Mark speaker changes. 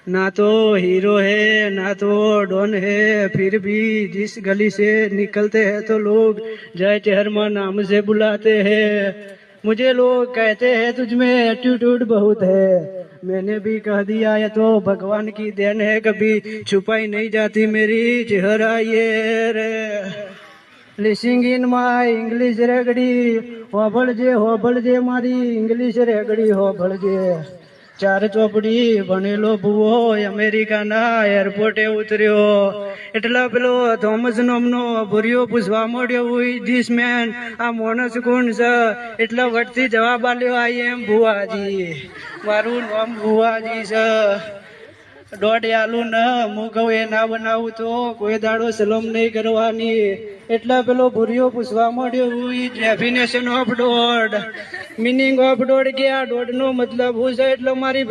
Speaker 1: ना तो हीरो है ना तो डॉन है, फिर भी जिस गली से निकलते हैं तो लोग जय चेहरमा नाम से बुलाते हैं। मुझे लोग कहते हैं तुझ में एटीट्यूड बहुत है, मैंने भी कह दिया ये तो भगवान की देन है, कभी छुपाई नहीं जाती मेरी चेहरा ये रे। लिसिंग इन माय इंग्लिश रेगड़ी, હોભળજે મારી ઇંગ્લિશ રેગડી હોભળજે। ચાર ચોપડી ભણેલો ભૂવો અમેરિકાના એરપોર્ટે ઉતર્યો, એટલા પેલો થોમસ નામનો ભૂરિયો પૂછવા માંડ્યો, હુ ઇઝ ધીસ મેન, આ માણસ કોણ છે? એટલા વટથી જવાબ આલ્યો, આઈ એમ ભુવાજી, મારું નામ ભુવાજી છે। દોઢ આલુ ન હું કહું એ ના બનાવું તો કોઈ દાડો સલમ નહીં કરવાની। એટલા પેલો ભૂરિયો પૂછવા માંડ્યો, હુ ઇઝ ડેફિનેશન ઓફ દોઢ, મિનિંગ ઓફ દોઢ, કે આ દોઢ નો મતલબ હું છે? એટલે મારી